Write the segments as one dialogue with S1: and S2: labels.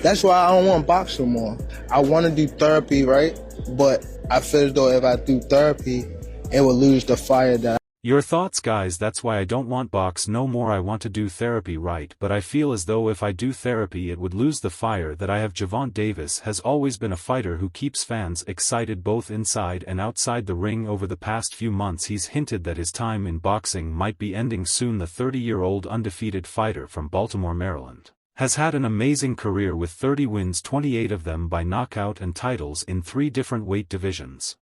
S1: That's why I don't want to box no more. I want to do therapy, right? But I feel as though if I do therapy, it will lose the fire that.
S2: Your thoughts, guys. That's why I don't want box no more. I want to do therapy, right? But I feel as though if I do therapy it would lose the fire that I have. Gervonta Davis has always been a fighter who keeps fans excited both inside and outside the ring. Over the past few months he's hinted that his time in boxing might be ending soon. The 30-year-old undefeated fighter from Baltimore, Maryland, has had an amazing career with 30 wins, 28 of them by knockout, and titles in 3 different weight divisions.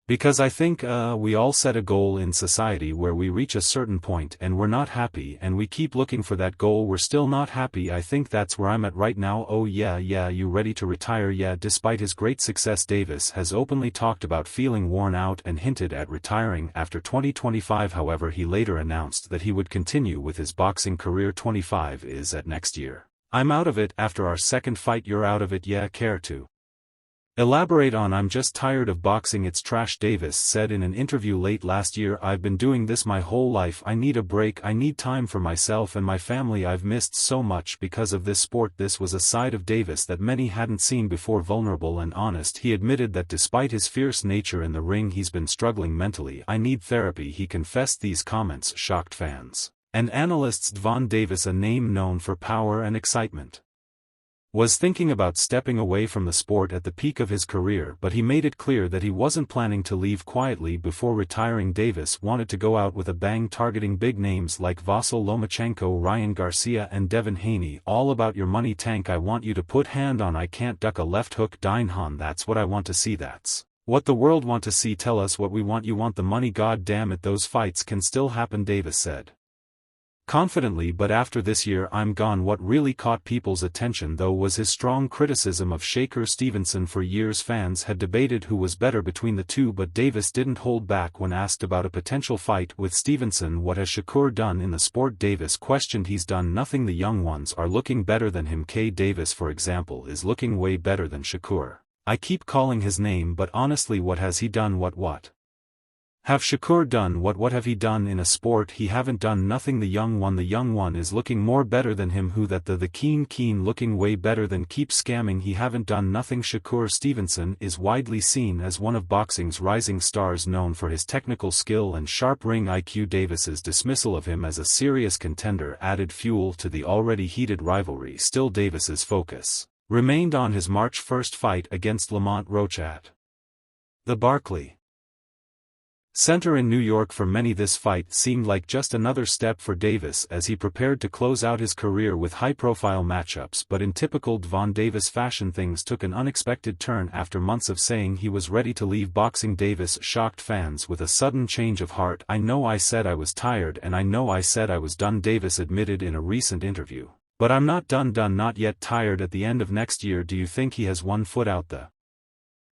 S2: Because I think we all set a goal in society where we reach a certain point and we're not happy and we keep looking for that goal, we're still not happy. I think that's where I'm at right now. Oh yeah, you ready to retire? Yeah. Despite his great success, Davis has openly talked about feeling worn out and hinted at retiring after 2025. However, he later announced that he would continue with his boxing career. 25 is at next year. I'm out of it after our second fight. You're out of it? Yeah. Care to elaborate on? I'm just tired of boxing, it's trash. Davis said in an interview late last year, I've been doing this my whole life. I need a break. I need time for myself and my family. I've missed so much because of this sport. This was a side of Davis that many hadn't seen before. Vulnerable and honest, he admitted that despite his fierce nature in the ring he's been struggling mentally. I need therapy, he confessed. These comments shocked fans and analysts. Gervonta Davis, a name known for power and excitement, was thinking about stepping away from the sport at the peak of his career, but he made it clear that he wasn't planning to leave quietly before retiring. Davis wanted to go out with a bang, targeting big names like Vasyl Lomachenko, Ryan Garcia and Devin Haney. All about your money, Tank. I want you to put hand on. I can't duck a left hook. Dine Han. That's what I want to see. That's what the world want to see. Tell us what we want. You want the money? God damn it, those fights can still happen, Davis said confidently. But after this year I'm gone. What really caught people's attention though was his strong criticism of Shakur Stevenson. For years fans had debated who was better between the two, but Davis didn't hold back when asked about a potential fight with Stevenson. What has Shakur done in the sport? Davis questioned. He's done nothing. The young ones are looking better than him. K. Davis, for example, is looking way better than Shakur. I keep calling his name, but honestly, what has he done? What have Shakur done? What have he done in a sport? He haven't done nothing. The young one is looking more better than him. Who that? The keen looking way better than. Keep scamming. He haven't done nothing. Shakur Stevenson is widely seen as one of boxing's rising stars, known for his technical skill and sharp ring IQ. Davis's dismissal of him as a serious contender added fuel to the already heated rivalry. Still, Davis's focus remained on his March 1st fight against Lamont Roach at the Barclays Center in New York. For many, this fight seemed like just another step for Davis as he prepared to close out his career with high-profile matchups. But in typical Gervonta Davis fashion, things took an unexpected turn. After months of saying he was ready to leave boxing, Davis shocked fans with a sudden change of heart. I know I said I was tired, and I know I said I was done, Davis admitted in a recent interview. But I'm not done, not yet. Tired at the end of next year. Do you think he has one foot out the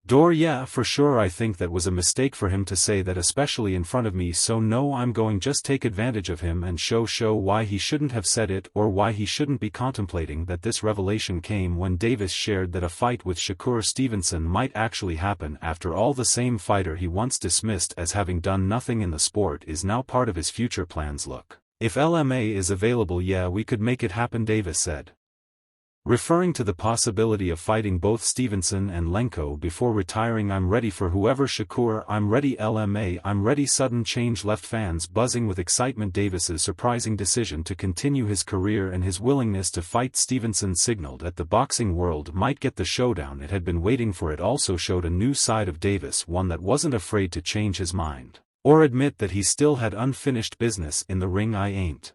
S2: door? Yeah, for sure. I think that was a mistake for him to say that, especially in front of me. So no, I'm going just take advantage of him and show why he shouldn't have said it, or why he shouldn't be contemplating that. This revelation came when Davis shared that a fight with Shakur Stevenson might actually happen. After all, the same fighter he once dismissed as having done nothing in the sport is now part of his future plans. Look, if LMA is available, yeah, we could make it happen, Davis said, referring to the possibility of fighting both Stevenson and Lenko before retiring. I'm ready for whoever. Shakur, I'm ready. LMA, I'm ready. Sudden change left fans buzzing with excitement. Davis's surprising decision to continue his career and his willingness to fight Stevenson signaled that the boxing world might get the showdown it had been waiting for. It also showed a new side of Davis, one that wasn't afraid to change his mind or admit that he still had unfinished business in the ring. I ain't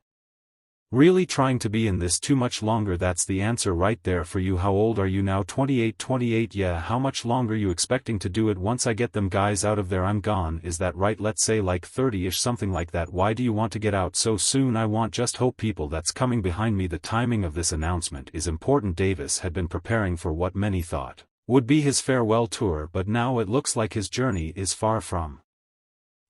S2: really trying to be in this too much longer. That's the answer right there for you. How old are you now? 28. 28. Yeah, how much longer you expecting to do it? Once I get them guys out of there, I'm gone. Is that right? Let's say like 30ish, something like that. Why do you want to get out so soon? I want just hope people that's coming behind me. The timing of this announcement is important. Davis had been preparing for what many thought would be his farewell tour, but now it looks like his journey is far from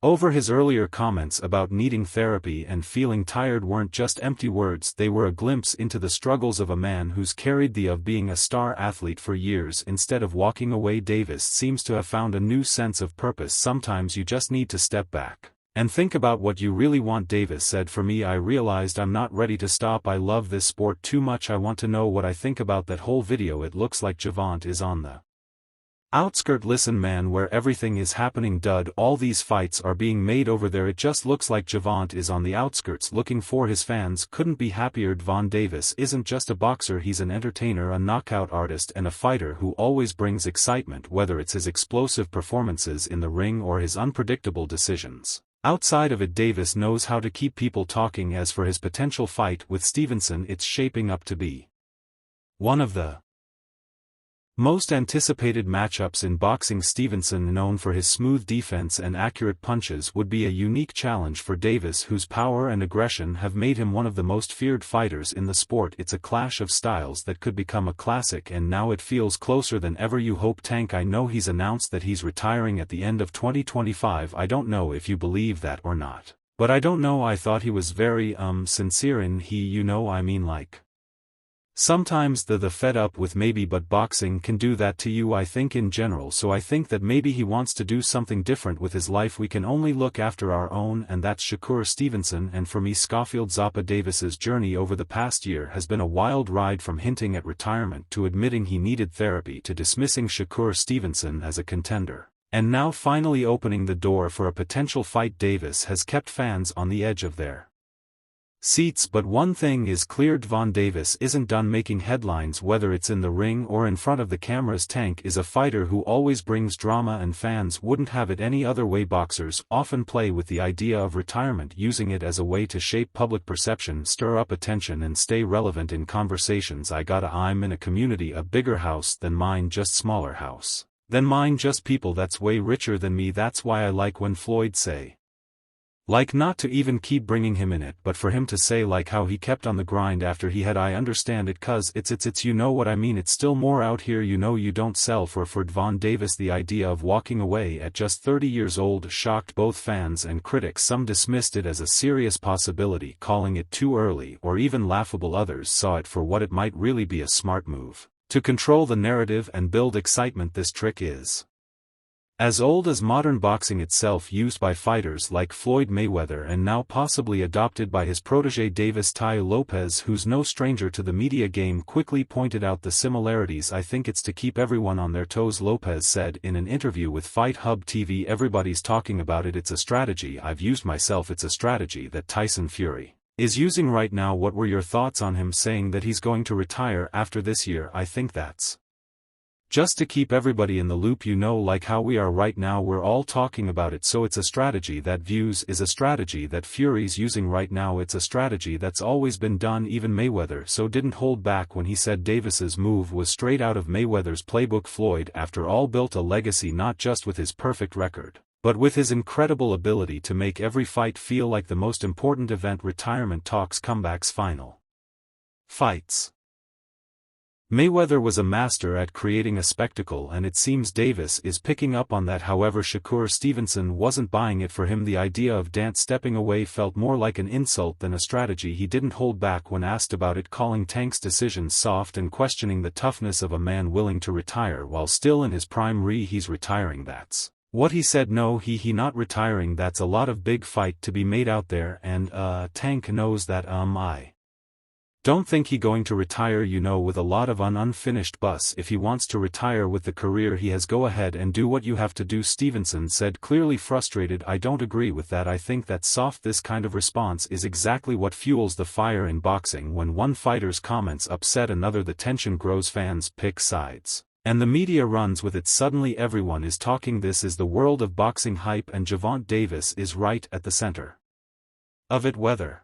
S2: over. His earlier comments about needing therapy and feeling tired weren't just empty words, they were a glimpse into the struggles of a man who's carried the of being a star athlete for years. Instead of walking away, Davis seems to have found a new sense of purpose. Sometimes you just need to step back And think about what you really want. Davis said, for me, I realized I'm not ready to stop. I love this sport too much. I want to know what I think about that whole video. It looks like Gervonta is on the outskirt. Listen man, where everything is happening, dud. All these fights are being made over there. It just looks like Gervonta is on the outskirts looking for his fans. Couldn't be happier. Gervonta Davis isn't just a boxer, he's an entertainer, a knockout artist, and a fighter who always brings excitement, whether it's his explosive performances in the ring or his unpredictable decisions. Outside of it, Davis knows how to keep people talking. As for his potential fight with Stevenson, it's shaping up to be one of the most anticipated matchups in boxing. Stevenson, known for his smooth defense and accurate punches, would be a unique challenge for Davis, whose power and aggression have made him one of the most feared fighters in the sport. It's a clash of styles that could become a classic, and now it feels closer than ever. You hope. Tank, I know he's announced that he's retiring at the end of 2025. I don't know if you believe that or not, but I don't know. I thought he was very sincere in like, sometimes the fed up with maybe, but boxing can do that to you, I think, in general. So I think that maybe he wants to do something different with his life. We can only look after our own, and that's Shakur Stevenson. And for me, Schofield Zappa, Davis's journey over the past year has been a wild ride, from hinting at retirement to admitting he needed therapy to dismissing Shakur Stevenson as a contender, and now finally opening the door for a potential fight. Davis has kept fans on the edge of their seats, but one thing is clear: Gervonta Davis isn't done making headlines, whether it's in the ring or in front of the cameras. Tank is a fighter who always brings drama, and fans wouldn't have it any other way. Boxers often play with the idea of retirement, using it as a way to shape public perception, stir up attention, and stay relevant in conversations. I'm in a community, a bigger house than mine, just smaller house than mine, just people that's way richer than me. That's why I like when Floyd say, like, not to even keep bringing him in it, but for him to say like how he kept on the grind after he had. I understand it, cause it's you know what I mean. It's still more out here, you don't sell for Gervonta Davis. The idea of walking away at just 30 years old shocked both fans and critics. Some dismissed it as a serious possibility, calling it too early or even laughable. Others saw it for what it might really be: a smart move to control the narrative and build excitement. This trick is as old as modern boxing itself, used by fighters like Floyd Mayweather and now possibly adopted by his protege Davis. Tai Lopez, who's no stranger to the media game, quickly pointed out the similarities. I think it's to keep everyone on their toes, Lopez said in an interview with Fight Hub TV. Everybody's talking about it. It's a strategy I've used myself. It's a strategy that Tyson Fury is using right now. What were your thoughts on him saying that he's going to retire after this year? I think that's just to keep everybody in the loop, like how we are right now. We're all talking about it, so it's a strategy that views is a strategy that Fury's using right now. It's a strategy that's always been done. Even Mayweather so didn't hold back when he said Davis's move was straight out of Mayweather's playbook. Floyd, after all, built a legacy not just with his perfect record, but with his incredible ability to make every fight feel like the most important event. Retirement talks, comebacks, final fights. Mayweather was a master at creating a spectacle, and it seems Davis is picking up on that. However, Shakur Stevenson wasn't buying it. For him, the idea of Dance stepping away felt more like an insult than a strategy. He didn't hold back when asked about it, calling Tank's decisions soft and questioning the toughness of a man willing to retire while still in his prime. He's retiring, that's what he said. No, he not retiring. That's a lot of big fight to be made out there, and Tank knows that. I don't think he going to retire, with a lot of unfinished bus. If he wants to retire with the career he has, go ahead and do what you have to do, Stevenson said, clearly frustrated. I don't agree with that. I think that's soft. This kind of response is exactly what fuels the fire in boxing. When one fighter's comments upset another, the tension grows, fans pick sides, and the media runs with it. Suddenly everyone is talking. This is the world of boxing hype, and Gervonta Davis is right at the center of it. Whether